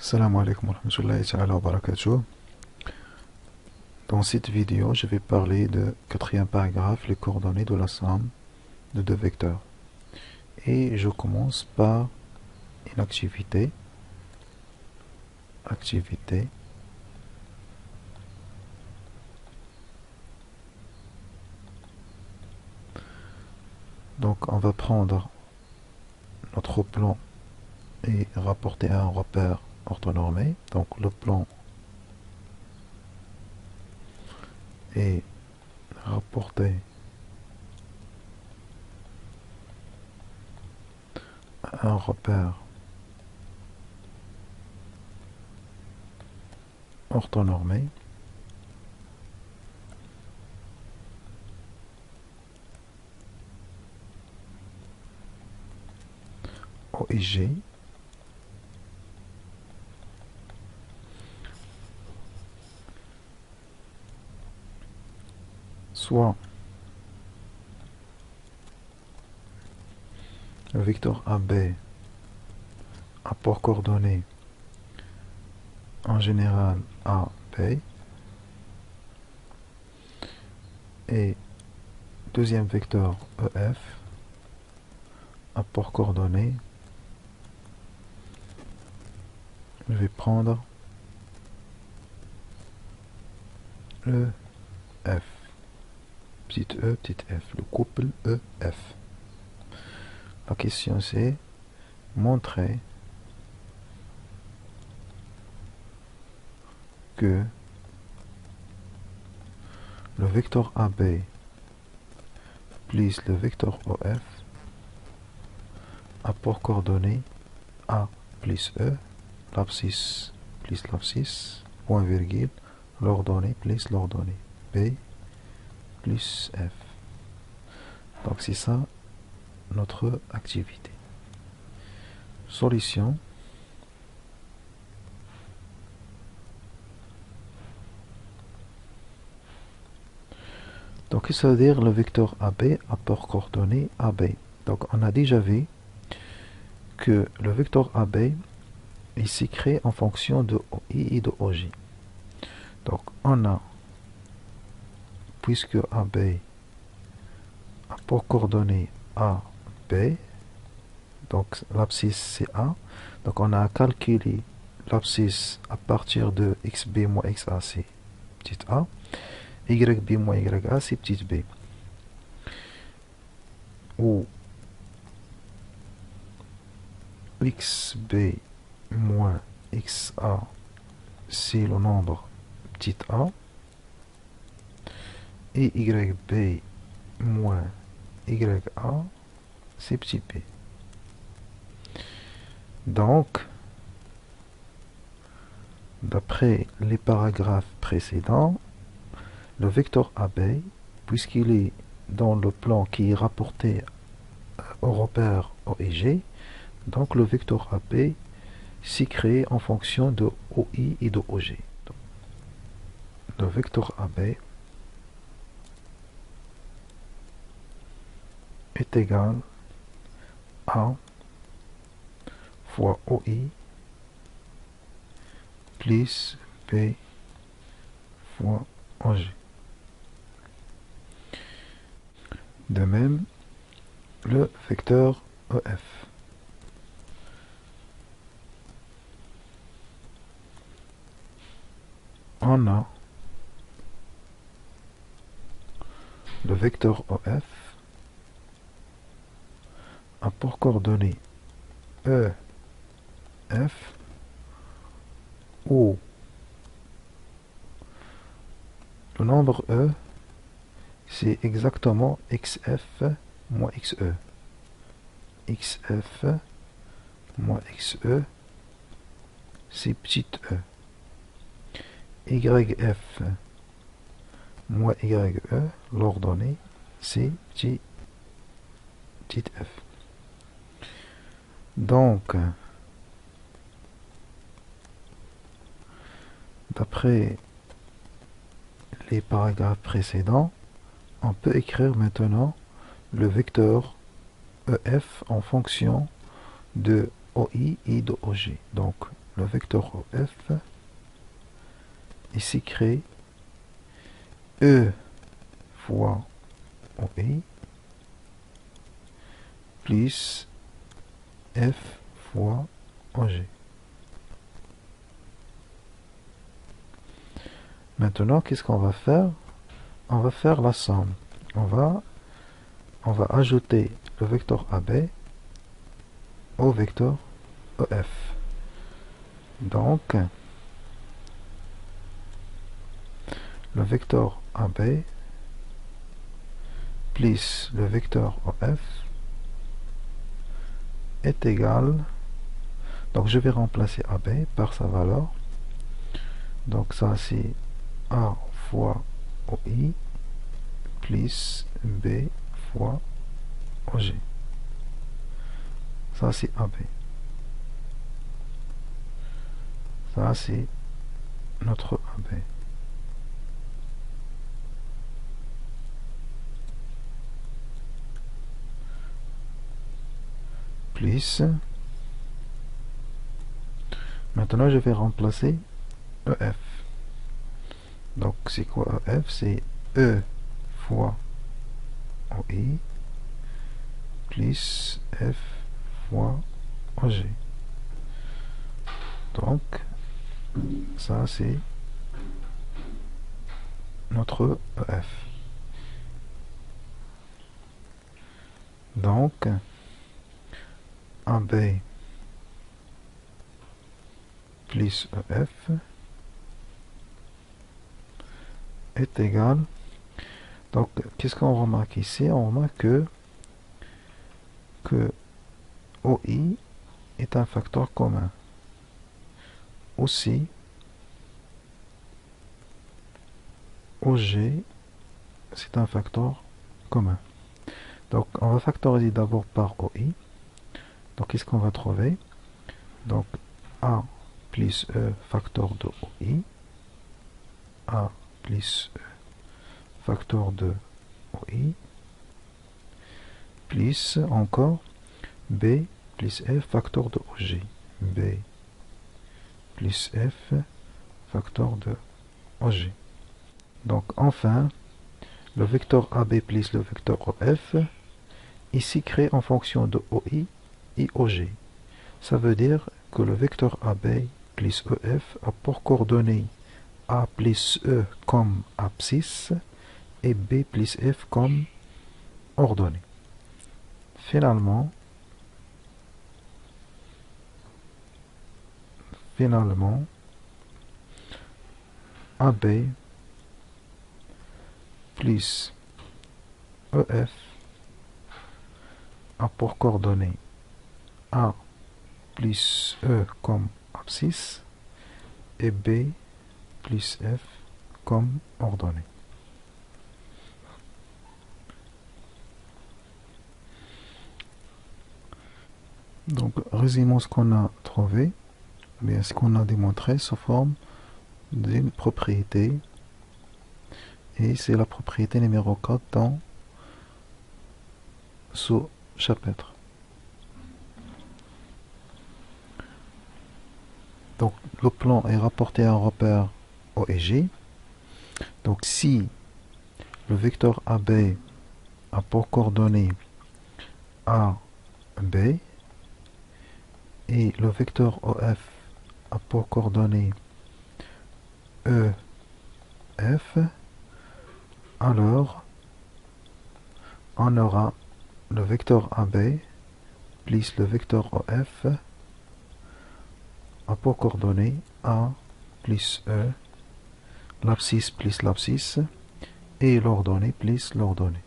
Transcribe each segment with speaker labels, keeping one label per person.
Speaker 1: Assalamu alaikum wa rahmatullahi ta'ala wa barakatuh. Dans cette vidéo, je vais parler de quatrième paragraphe, les coordonnées de la somme de deux vecteurs. Et je commence par une activité. Donc on va prendre notre plan et rapporter un repère orthonormé. Donc le plan est rapporté à un repère orthonormé. OIG soit le vecteur AB a pour coordonnées en général AB et deuxième vecteur EF a pour coordonnées, je vais prendre le F, petit e, petit f, le couple EF. La question c'est montrer que le vecteur AB plus le vecteur OF a pour coordonnées A plus E, l'abscisse plus l'abscisse, point virgule, l'ordonnée plus l'ordonnée, B plus F. Donc c'est ça notre activité. Solution. Donc ça veut dire le vecteur AB a pour coordonnées AB. Donc on a déjà vu que le vecteur AB il s'écrit en fonction de OI et de OJ. Donc on a, puisque AB a pour coordonnées AB, donc l'abscisse c'est A, donc on a calculé l'abscisse à partir de xb moins xa c'est petit a, yb moins ya c'est petit b, où xb moins xa c'est le nombre petit a et yb moins ya c'est petit b. Donc d'après les paragraphes précédents, le vecteur AB, puisqu'il est dans le plan qui est rapporté au repère OIG, donc le vecteur AB s'écrit en fonction de OI et de OG. Le vecteur AB est égal à fois OI plus B fois OG. De même, le vecteur EF. On a le vecteur EF a pour coordonnées EF où le nombre E c'est exactement xf moins xe. xf moins xe c'est petit e. yf moins ye, l'ordonnée c'est petit f. Donc d'après les paragraphes précédents, on peut écrire maintenant le vecteur EF en fonction de OI et de OG. Donc le vecteur OF ici crée E fois OI plus F fois OG. Maintenant, qu'est-ce qu'on va faire? On va faire la somme. On va ajouter le vecteur AB au vecteur EF. Donc, le vecteur AB plus le vecteur OF est égal, donc je vais remplacer AB par sa valeur, donc ça c'est A fois OI plus B fois OG, ça c'est AB, ça c'est notre AB. Plus, maintenant je vais remplacer EF. Donc c'est quoi EF? C'est E fois OI plus F fois OG. Donc ça c'est notre EF. Donc AB plus EF est égal. Donc, qu'est-ce qu'on remarque ici? On remarque que OI est un facteur commun. Aussi, OG, c'est un facteur commun. Donc, on va factoriser d'abord par OI. Donc, qu'est-ce qu'on va trouver? Donc, A plus E facteur de OI. A plus E facteur de OI. Plus encore B plus F facteur de OG. B plus F facteur de OG. Donc, enfin, le vecteur AB plus le vecteur OF, ici créé en fonction de OI et OG. Ça veut dire que le vecteur AB plus EF a pour coordonnées A plus E comme abscisse et B plus F comme ordonnée. Finalement, AB plus EF a pour coordonnées A plus E comme abscisse et B plus F comme ordonnée. Donc, résumons ce qu'on a trouvé, bien ce qu'on a démontré sous forme d'une propriété, et c'est la propriété numéro 4 dans ce chapitre. Donc, le plan est rapporté à un repère O et J. Donc, si le vecteur AB a pour coordonnées A, B, et le vecteur OF a pour coordonnées E, F, alors on aura le vecteur AB plus le vecteur OF a pour coordonnées A plus E, l'abscisse plus l'abscisse, et l'ordonnée plus l'ordonnée.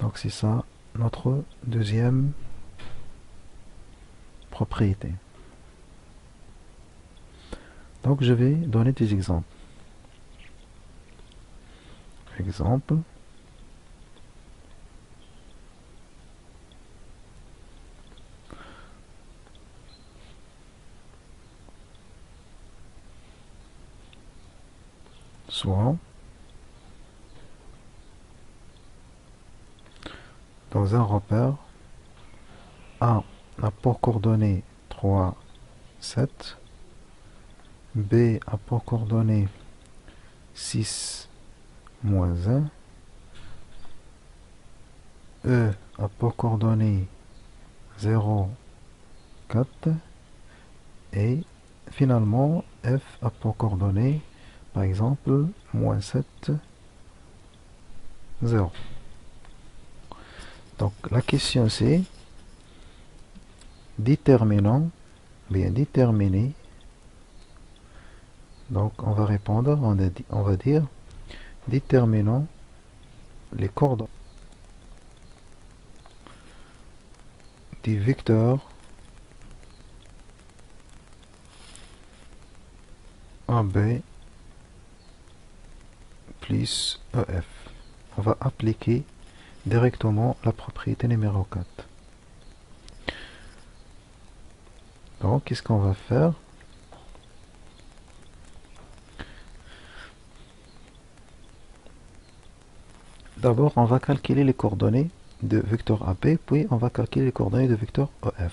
Speaker 1: Donc c'est ça notre deuxième propriété. Donc je vais donner des exemples. Exemple. Soit dans un repère A a pour coordonnées 3, 7. B a pour coordonnées 6, moins 1. E a pour coordonnées 0, 4. Et finalement, F a pour coordonnées, par exemple, moins 7, 0. Donc la question c'est déterminant, bien déterminer. Donc on va répondre, on va dire déterminant les coordonnées du vecteur AB plus EF. On va appliquer directement la propriété numéro 4. Donc, qu'est-ce qu'on va faire? D'abord, on va calculer les coordonnées de vecteur AB, puis on va calculer les coordonnées de vecteur EF.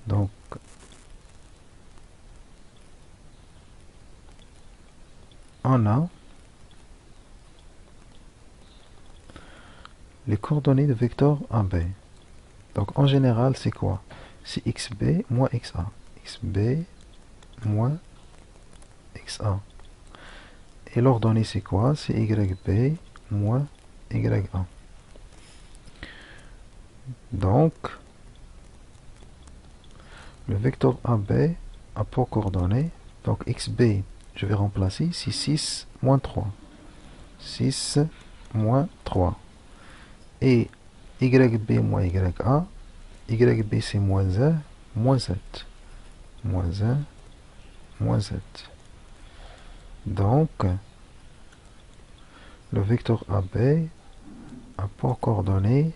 Speaker 1: Donc, on a les coordonnées de vecteur AB. Donc, en général, c'est quoi? C'est XB moins XA. XB moins XA. Et l'ordonnée, c'est quoi? C'est YB moins YA. Donc, le vecteur AB a pour coordonnées, donc XB, je vais remplacer, c'est 6 moins 3. 6 moins 3. Et YB moins YA, YB c'est moins 1, moins 7. Moins 1, moins 7. Donc, le vecteur AB a pour coordonnées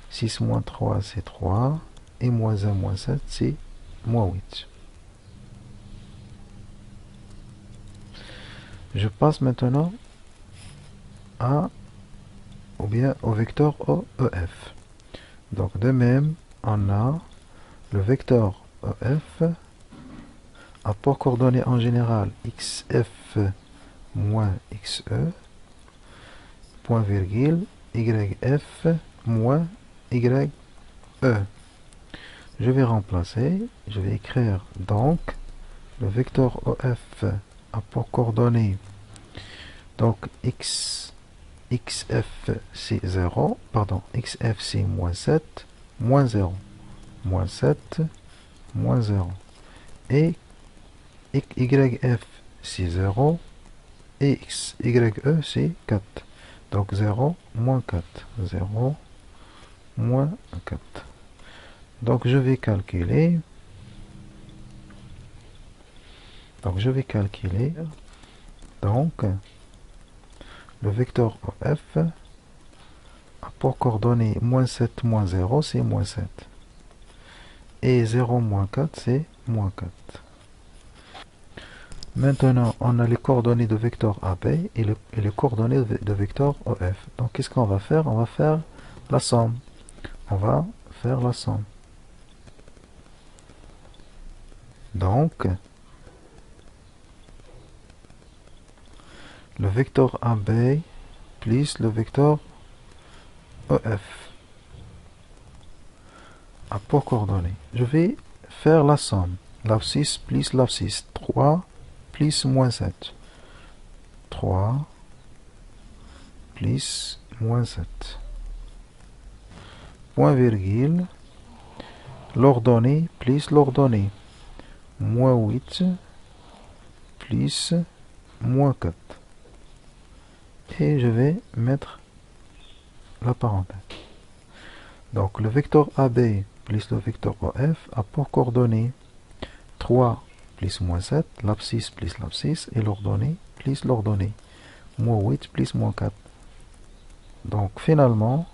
Speaker 1: 6 moins 3 c'est 3 et moins 1 moins 7 c'est moins 8. Je passe maintenant ou bien au vecteur EF. Donc de même, on a le vecteur EF a pour coordonnées en général XF moins XE, point virgule, YF moins YE. Je vais remplacer, je vais écrire donc le vecteur EF a pour coordonnées donc XF c'est 0, pardon, XF c'est moins 7, moins 0, moins 7, moins 0. Et YF c'est 0 et YE c'est 4. Donc 0, moins 4. 0, moins 4. Donc je vais calculer. Donc le vecteur EF a pour coordonnées moins 7 moins 0 c'est moins 7. Et 0 moins 4 c'est moins 4. Maintenant, on a les coordonnées de vecteur AB et les coordonnées de vecteur EF. Donc, qu'est-ce qu'on va faire? On va faire la somme. Donc, le vecteur AB plus le vecteur EF a pour coordonnées. Je vais faire la somme. L'abscisse plus l'abscisse. 3 plus moins 7. 3 plus moins 7. Point virgule. L'ordonnée plus l'ordonnée. Moins 8 plus moins 4. Et je vais mettre la parenthèse. Donc le vecteur AB plus le vecteur EF a pour coordonnées 3 plus moins 7, l'abscisse plus l'abscisse, et l'ordonnée plus l'ordonnée. Moins 8 plus moins 4. Donc finalement,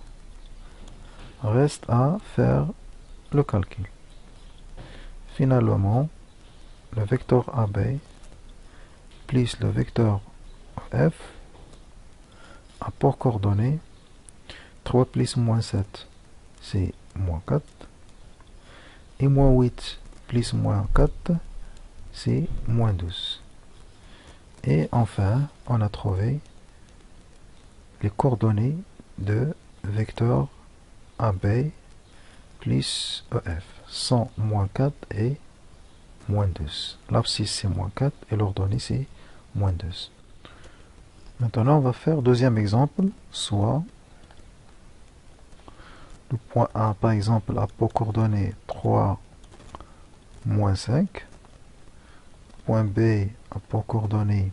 Speaker 1: reste à faire le calcul. Finalement, le vecteur AB plus le vecteur F a pour coordonnées 3 plus moins 7, c'est moins 4. Et moins 8 plus moins 4, c'est moins 12. Et enfin, on a trouvé les coordonnées de vecteur AB plus EF. 100 moins 4 et moins 12. L'abscisse c'est moins 4 et l'ordonnée c'est moins 12. Maintenant, on va faire deuxième exemple, soit le point A, par exemple, a pour coordonnées 3, moins 5. Point B a pour coordonnées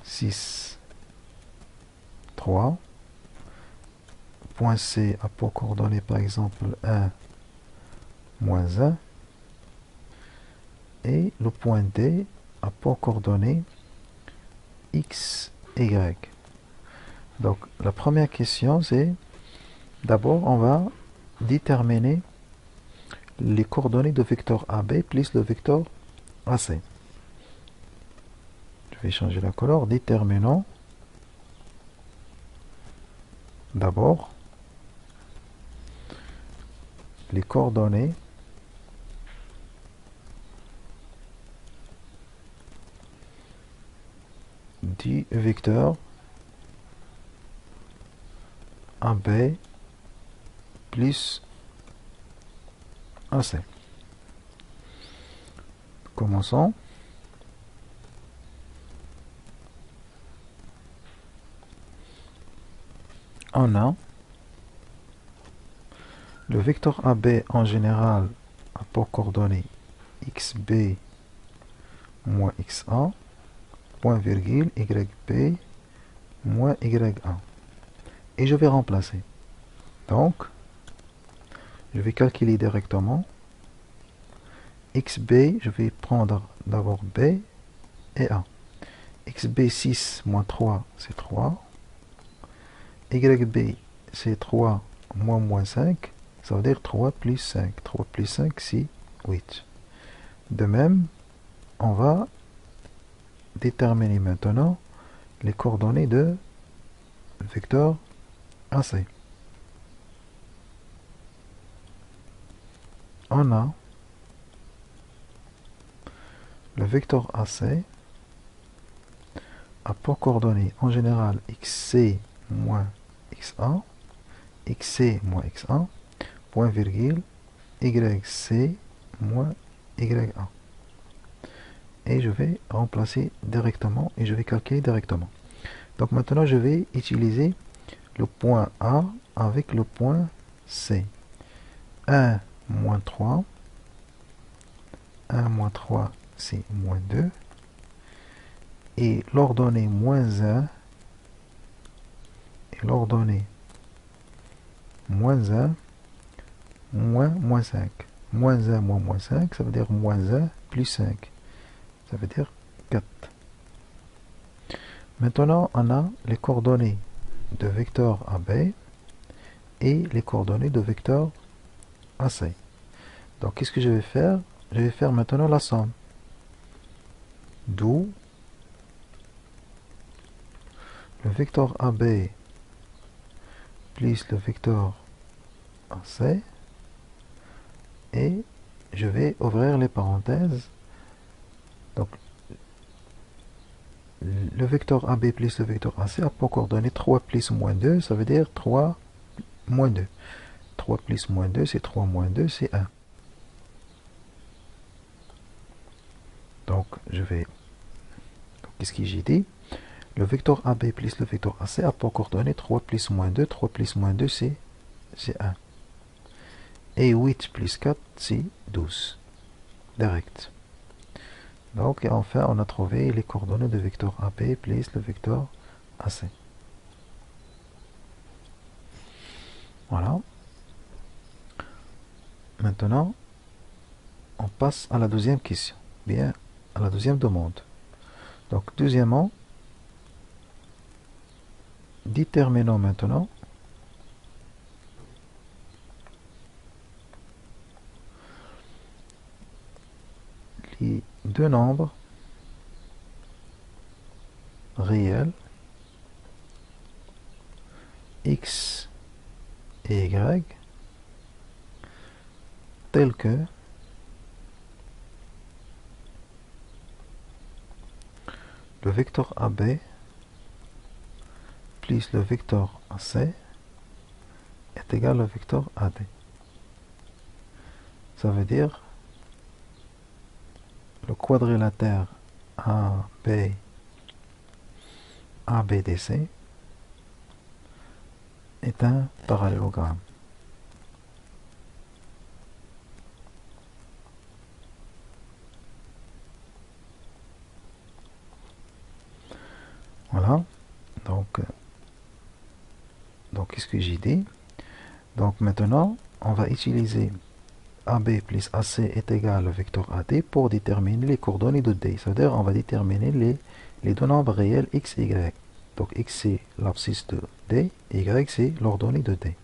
Speaker 1: 6, 3. Point C a pour coordonnées, par exemple, 1, moins 1. Et le point D a pour coordonnées X, Y. Donc, la première question, c'est d'abord, on va déterminer les coordonnées de vecteur AB plus le vecteur AC. Je vais changer la couleur. Déterminons d'abord les coordonnées du vecteur AB plus AC. Commençons. On a le vecteur AB en général a pour coordonnées XB moins XA, point virgule, YB moins YA. Et je vais remplacer. Donc, je vais calculer directement. XB, je vais prendre d'abord B et A. XB 6 moins 3, c'est 3. YB, c'est 3 moins 5. Ça veut dire 3 plus 5. 3 plus 5, c'est 8. De même, on va déterminer maintenant les coordonnées de vecteur AC. On a le vecteur AC a pour coordonnées en général XC moins XA, XC moins XA, point virgule, YC moins YA. Et je vais remplacer directement et je vais calculer directement. Donc maintenant je vais utiliser le point A avec le point C. 1 moins 3. 1 moins 3 c'est moins 2. Et l'ordonnée moins 1 et l'ordonnée moins 1 moins 5. Moins 1 moins 5, ça veut dire moins 1 plus 5. Ça veut dire 4. Maintenant, on a les coordonnées de vecteur AB et les coordonnées de vecteur AC. Donc, qu'est-ce que je vais faire? Je vais faire maintenant la somme. D'où le vecteur AB plus le vecteur AC. Et je vais ouvrir les parenthèses. Donc, le vecteur AB plus le vecteur AC a pour coordonnées 3 plus moins 2, ça veut dire 3 moins 2. 3 plus moins 2, c'est 3 moins 2, c'est 1. Donc, je vais... Qu'est-ce que j'ai dit? Le vecteur AB plus le vecteur AC a pour coordonnées 3 plus moins 2. 3 plus moins 2, c'est 1. Et 8 plus 4, c'est 12. Direct. Donc, et enfin, on a trouvé les coordonnées de vecteur AB plus le vecteur AC. Voilà. Maintenant, on passe à la deuxième question. Bien, à la deuxième demande. Donc, deuxièmement, déterminons maintenant les deux nombres réels x et y tels que le vecteur AB plus le vecteur AC est égal au vecteur AD. Ça veut dire le quadrilatère ABDC est un parallélogramme. Voilà, donc qu'est-ce que j'ai dit? Donc maintenant, on va utiliser AB plus AC est égal au vecteur AD pour déterminer les coordonnées de D. C'est-à-dire on va déterminer les deux nombres réels x et y. Donc x c'est l'abscisse de D, et y c'est l'ordonnée de D.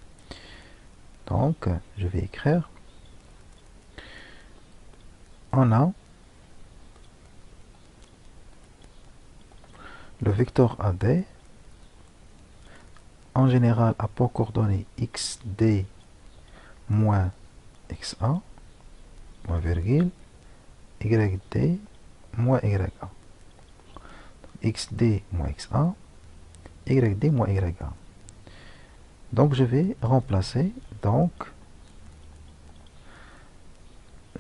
Speaker 1: Donc je vais écrire, on a le vecteur AD, en général a pour coordonnées xd moins xa, moins virgule, yd moins ya. xd moins xa, yd moins ya. Donc je vais remplacer, donc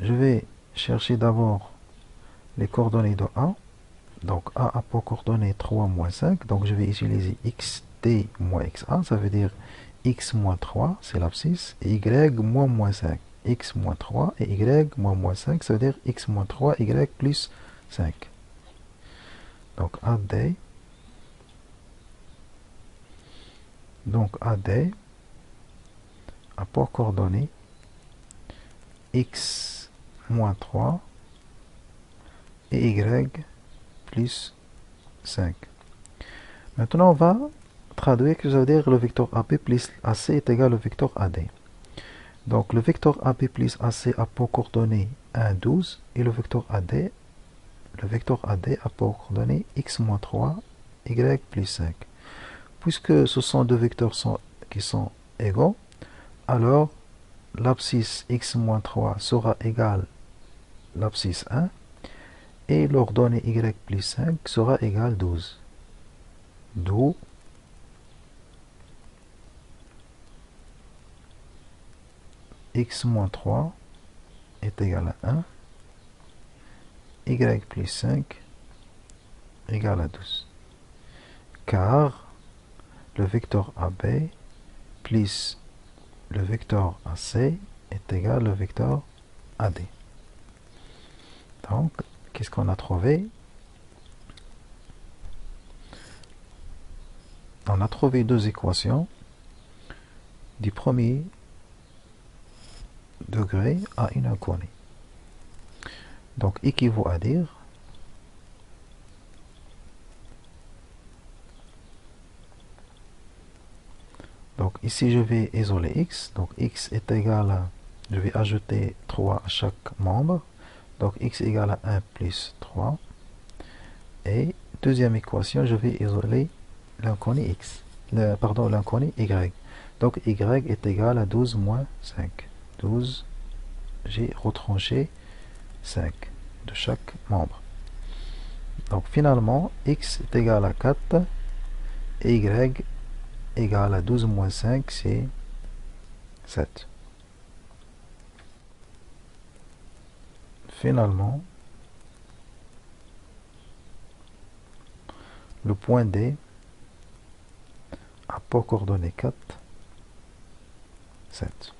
Speaker 1: je vais chercher d'abord les coordonnées de A. Donc A a pour coordonnées 3 moins 5, donc je vais utiliser xd moins xa, ça veut dire x moins 3, c'est l'abscisse, et y moins 5. X moins 3 et y moins 5, ça veut dire x moins 3, y plus 5. Donc AD, a pour coordonnées x moins 3 et y plus 5. Maintenant, on va traduire que ça veut dire le vecteur AB plus AC est égal au vecteur AD. Donc, le vecteur AB plus AC a pour coordonnées 1, 12, et le vecteur AD a pour coordonnées x moins 3, y plus 5. Puisque ce sont deux vecteurs qui sont égaux, alors l'abscisse x moins 3 sera égale l'abscisse 1, et l'ordonnée y plus 5 sera égale 12. D'où x moins 3 est égal à 1, y plus 5 égale à 12. Car le vecteur AB plus le vecteur AC est égal au vecteur AD. Donc, qu'est-ce qu'on a trouvé? On a trouvé deux équations du premier degré à une inconnue. Donc, équivaut à dire donc ici je vais isoler x. Donc x est égal à, je vais ajouter 3 à chaque membre. Donc x est égal à 1 plus 3. Et deuxième équation, je vais isoler l'inconnu x. L'inconnu y. Donc y est égal à 12 moins 5. 12, j'ai retranché 5 de chaque membre. Donc finalement, x est égal à 4 et y égal à 12 moins 5, c'est 7. Finalement, le point D a pour coordonnées 4, 7.